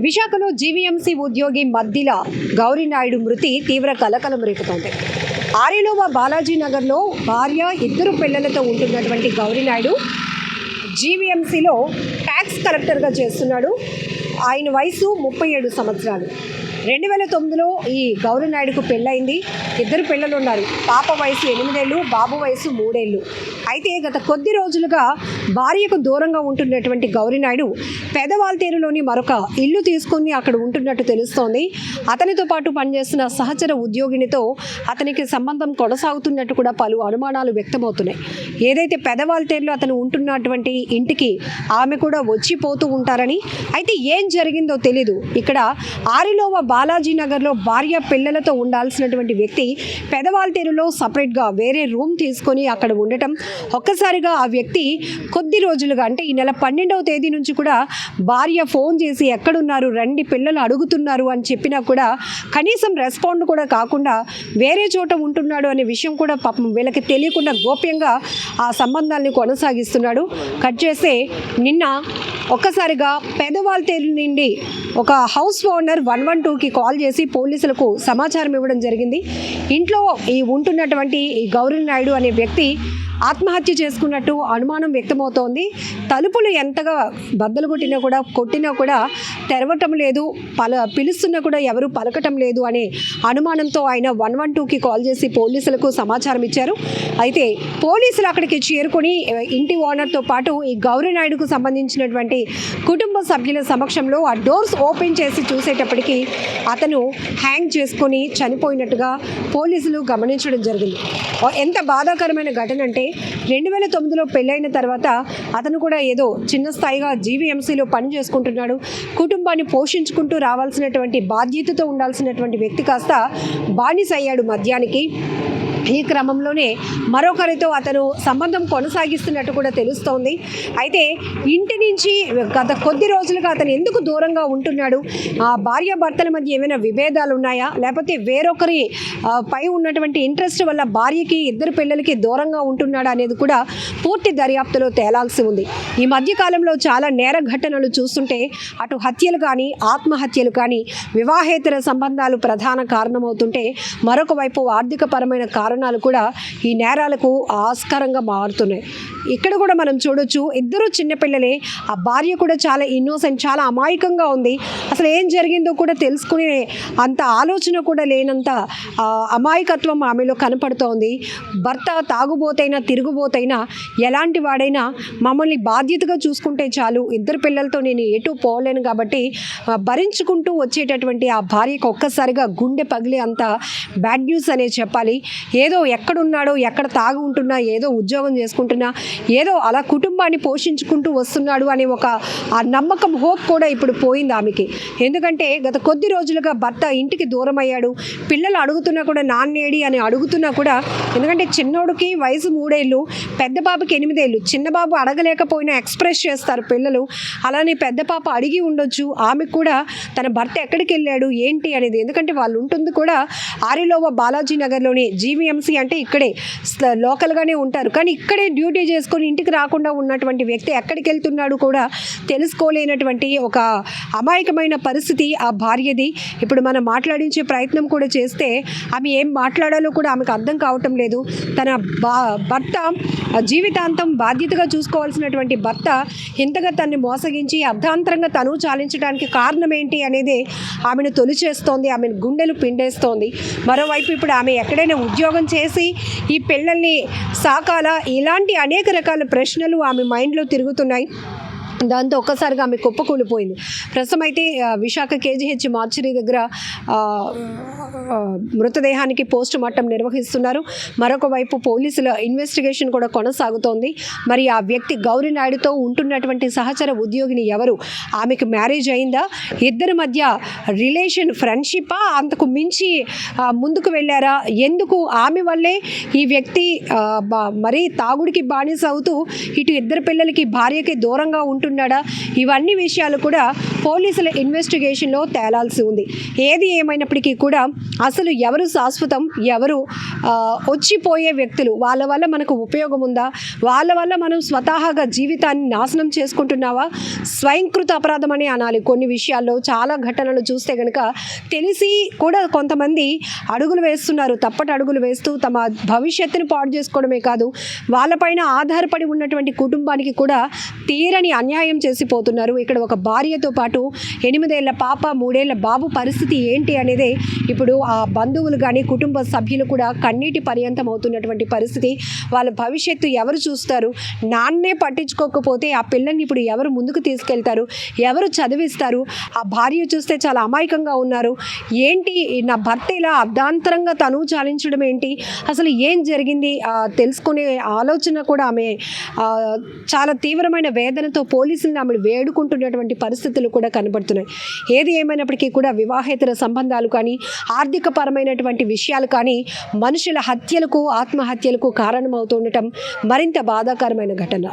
విశాఖలో జీవీఎంసీ ఉద్యోగి మద్దిల గౌరీనాయుడు మృతి తీవ్ర కలకలం రేపుతోంది. ఆరిలోవ బాలాజీ నగర్లో భార్య, 2 పిల్లలతో ఉంటున్నటువంటి గౌరీనాయుడు జీవీఎంసీలో ట్యాక్స్ కలెక్టర్గా చేస్తున్నాడు. ఆయన వయసు 37 సంవత్సరాలు. 2009లో ఈ గౌరీనాయుడుకు పెళ్ళయింది. 2 పిల్లలు ఉన్నారు. పాప వయసు 8 ఏళ్ళు, బాబు వయసు 3 ఏళ్ళు. అయితే గత కొద్ది రోజులుగా భార్యకు దూరంగా ఉంటున్నటువంటి గౌరీనాయుడు పెదవాల్తేరులోని మరొక ఇల్లు తీసుకుని అక్కడ ఉంటున్నట్టు తెలుస్తోంది. అతనితో పాటు పనిచేస్తున్న సహచర ఉద్యోగినితో అతనికి సంబంధం కొనసాగుతున్నట్టు కూడా పలు అనుమానాలు వ్యక్తమవుతున్నాయి. ఏదైతే పెదవాల్తేరులో అతను ఉంటున్నటువంటి ఇంటికి ఆమె కూడా వచ్చిపోతూ ఉంటారని, అయితే ఏం జరిగిందో తెలీదు. ఇక్కడ ఆరిలోవ బాలాజీ నగర్లో భార్య, పిల్లలతో ఉండాల్సినటువంటి వ్యక్తి పెదవాల్తేరులో సపరేట్గా వేరే రూమ్ తీసుకొని అక్కడ ఉండటం, ఒక్కసారిగా ఆ వ్యక్తి కొద్ది రోజులుగా అంటే ఈ నెల 12వ తేదీ నుంచి కూడా భార్య ఫోన్ చేసి ఎక్కడున్నారు, రండి, పిల్లలు అడుగుతున్నారు అని చెప్పినా కూడా కనీసం రెస్పాండ్ కూడా కాకుండా వేరే చోట ఉంటున్నాడు అనే విషయం కూడా పాపం వీళ్ళకి తెలియకుండా గోప్యంగా ఆ సంబంధాన్ని కొనసాగిస్తున్నాడు. కట్ చేస్తే నిన్న ఒక్కసారిగా పెదవాల్తేరు నుండి ఒక హౌస్ ఓనర్ 112కి కాల్ చేసి పోలీసులకు సమాచారం ఇవ్వడం జరిగింది. ఇంట్లో ఈ ఉంటున్నటువంటి ఈ గౌరీనాయుడు అనే వ్యక్తి ఆత్మహత్య చేసుకున్నట్టు అనుమానం వ్యక్తమవుతోంది. తలుపులు ఎంతగా బద్దలు కొట్టినా కూడా తెరవటం లేదు, పిలుస్తున్నా కూడా ఎవరు పలకటం లేదు అనే అనుమానంతో ఆయన 112కి కాల్ చేసి పోలీసులకు సమాచారం ఇచ్చారు. అయితే పోలీసులు అక్కడికి చేరుకొని ఇంటి ఓనర్తో పాటు ఈ గౌరీనాయుడుకు సంబంధించినటువంటి కుటుంబ సభ్యుల సమక్షంలో ఆ డోర్స్ ఓపెన్ చేసి చూసేటప్పటికి అతను హ్యాంగ్ చేసుకొని చనిపోయినట్టుగా పోలీసులు గమనించడం జరిగింది. ఎంత బాధాకరమైన ఘటన అంటే 2009లో పెళ్ళైన తర్వాత అతను కూడా ఏదో చిన్న స్థాయిగా జీవీఎంసీలో పని చేసుకుంటున్నాడు. కుటుంబాన్ని పోషించుకుంటూ రావాల్సినటువంటి బాధ్యతతో ఉండాల్సినటువంటి వ్యక్తి కాస్త బానిస అయ్యాడు మద్యానికి. ఈ క్రమంలోనే మరొకరితో అతను సంబంధం కొనసాగిస్తున్నట్టు కూడా తెలుస్తోంది. అయితే ఇంటి నుంచి గత కొద్ది రోజులుగా అతను ఎందుకు దూరంగా ఉంటున్నాడు, ఆ భార్యాభర్తల మధ్య ఏమైనా విభేదాలు ఉన్నాయా, లేకపోతే వేరొకరి పై ఉన్నటువంటి ఇంట్రెస్ట్ వల్ల భార్యకి, 2 పిల్లలకి దూరంగా ఉంటున్నాడా అనేది కూడా పూర్తి దర్యాప్తులో తేలాల్సి ఉంది. ఈ మధ్యకాలంలో చాలా నేర ఘటనలు చూస్తుంటే అటు హత్యలు కానీ, ఆత్మహత్యలు కానీ, వివాహేతర సంబంధాలు ప్రధాన కారణమవుతుంటే మరొక వైపు ఆర్థికపరమైన కారణాలు కూడా ఈ నేరాలకు ఆస్కారంగా మారుతున్నాయి. ఇక్కడ కూడా మనం చూడొచ్చు, 2 చిన్నపిల్లలే. ఆ భార్య కూడా చాలా ఇన్నోసెంట్, చాలా అమాయకంగా ఉంది. అసలు ఏం జరిగిందో కూడా తెలుసుకునే అంత ఆలోచన కూడా లేనంత అమాయకత్వం ఆమెలో కనపడుతోంది. భర్త తాగుబోతైనా, తిరుగుబోతైనా, ఎలాంటి వాడైనా మమ్మల్ని బాధ్యతగా చూసుకుంటే చాలు, 2 పిల్లలతో నేను ఎటు పోలేను కాబట్టి భరించుకుంటూ వచ్చేటటువంటి ఆ భార్యకు ఒక్కసారిగా గుండె పగిలే అంత బ్యాడ్ న్యూస్ అనే చెప్పాలి. ఏదో ఎక్కడున్నాడో, ఎక్కడ తాగి ఉంటున్నా, ఏదో ఉద్యోగం చేసుకుంటున్నా, ఏదో అలా కుటుంబాన్ని పోషించుకుంటూ వస్తున్నాడు అనే ఒక ఆ నమ్మకం, హోప్ కూడా ఇప్పుడు పోయింది ఆమెకి. ఎందుకంటే గత కొద్ది రోజులుగా భర్త ఇంటికి దూరం అయ్యాడు. పిల్లలు అడుగుతున్నా కూడా నాన్నేడి అని అడుగుతున్నా కూడా, ఎందుకంటే చిన్నోడికి వయసు 3 ఏళ్ళు, పెద్ద బాబుకి 8 ఏళ్ళు. చిన్న బాబు అడగలేకపోయినా ఎక్స్ప్రెస్ చేస్తారు పిల్లలు. అలానే పెద్ద పాప అడిగి ఉండొచ్చు ఆమెకు కూడా తన భర్త ఎక్కడికి వెళ్ళాడు ఏంటి అనేది. ఎందుకంటే వాళ్ళు ఉంటుంది కూడా ఆరిలోవ బాలాజీ నగర్లోనే. జీవీఎంసీ అంటే ఇక్కడే లోకల్గానే ఉంటారు, కానీ ఇక్కడే డ్యూటీ చేసుకొని ఇంటికి రాకుండా ఉన్నటువంటి వ్యక్తి ఎక్కడికి వెళ్తున్నాడు కూడా తెలుసుకోలేనటువంటి ఒక అమాయకమైన పరిస్థితి ఆ భార్యది. ఇప్పుడు మనం మాట్లాడించే ప్రయత్నం కూడా చేస్తే ఆమె ఏం మాట్లాడాలో కూడా ఆమెకు అర్థం కావటం లేదు. తన భర్త జీవితాంతం బాధ్యతగా చూసుకోవాల్సినటువంటి భర్త ఇంతగా తనని మోసగించి అర్ధాంతరంగా తను చాలించడానికి కారణం ఏంటి అనేది ఆమెను తొలిచేస్తోంది, ఆమెను గుండెలు పిండేస్తోంది. మరోవైపు ఇప్పుడు ఆమె ఎక్కడైనా ఉద్యోగం చేసి ఈ పిల్లల్ని సాకాలా, ఇలాంటి అనేక రకాల ప్రశ్నలు ఆమె మైండ్లో తిరుగుతున్నాయి. దాంతో ఒక్కసారిగా ఆమె కుప్పకూలిపోయింది. ప్రస్తుతం అయితే విశాఖ KGH మార్చరీ దగ్గర మృతదేహానికి పోస్ట్ మార్టం నిర్వహిస్తున్నారు. మరొక వైపు పోలీసుల ఇన్వెస్టిగేషన్ కూడా కొనసాగుతోంది. మరి ఆ వ్యక్తి గౌరీనాయుడుతో ఉంటున్నటువంటి సహచర ఉద్యోగిని ఎవరు, ఆమెకు మ్యారేజ్ అయిందా, 2 మధ్య రిలేషన్ ఫ్రెండ్షిప్పా, అంతకు మించి ముందుకు వెళ్ళారా, ఎందుకు ఆమె వల్లే ఈ వ్యక్తి మరీ తాగుడికి బానిస అవుతూ ఇటు 2 పిల్లలకి, భార్యకి దూరంగా ఉంటున్నాడా, ఇవన్నీ విషయాలు కూడా పోలీసుల ఇన్వెస్టిగేషన్లో తేలాల్సి ఉంది. ఏది ఏమైనప్పటికీ కూడా అసలు ఎవరు శాశ్వతం, ఎవరు వచ్చిపోయే వ్యక్తులు, వాళ్ళ వల్ల మనకు ఉపయోగం ఉందా, వాళ్ళ వల్ల మనం స్వతహాగా జీవితాన్ని నాశనం చేసుకుంటున్నావా, స్వయంకృత అపరాధం అని అనాలి. కొన్ని విషయాల్లో చాలా ఘటనలు చూస్తే కనుక తెలిసి కూడా కొంతమంది అడుగులు వేస్తున్నారు, తప్పటి అడుగులు వేస్తూ తమ భవిష్యత్తును పాడు చేసుకోవడమే కాదు, వాళ్ళపైన ఆధారపడి ఉన్నటువంటి కుటుంబానికి కూడా తీరని అన్యాయం చేసిపోతున్నారు. ఇక్కడ ఒక భార్యతో పాటు 8 ఏళ్ల పాప, 3 ఏళ్ల బాబు పరిస్థితి ఏంటి అనేది ఇప్పుడు ఆ బంధువులు కానీ కుటుంబ సభ్యులు కూడా కన్నీటి పర్యంతం అవుతున్నటువంటి పరిస్థితి. వాళ్ళ భవిష్యత్తు ఎవరు చూస్తారు? నాన్నే పట్టించుకోకపోతే ఆ పిల్లల్ని ఇప్పుడు ఎవరు ముందుకు తీసుకెళ్తారు, ఎవరు చదివిస్తారు? ఆ భార్య చూస్తే చాలా అమాయకంగా ఉన్నారు. ఏంటి నా భర్త ఇలా అర్ధాంతరంగా తను చాలించడం ఏంటి, అసలు ఏం జరిగింది తెలుసుకునే ఆలోచన కూడా ఆమె చాలా తీవ్రమైన వేదనతో పోలీసులను ఆమె వేడుకుంటున్నటువంటి పరిస్థితులు కూడా కనబడుతున్నాయి. ఏది ఏమైనప్పటికీ కూడా వివాహేతర సంబంధాలు కానీ, ఆర్థిక పరమైనటువంటి విషయాలు కానీ మనుషుల హత్యలకు, ఆత్మహత్యలకు కారణమవుతుండటం మరింత బాధాకరమైన ఘటన.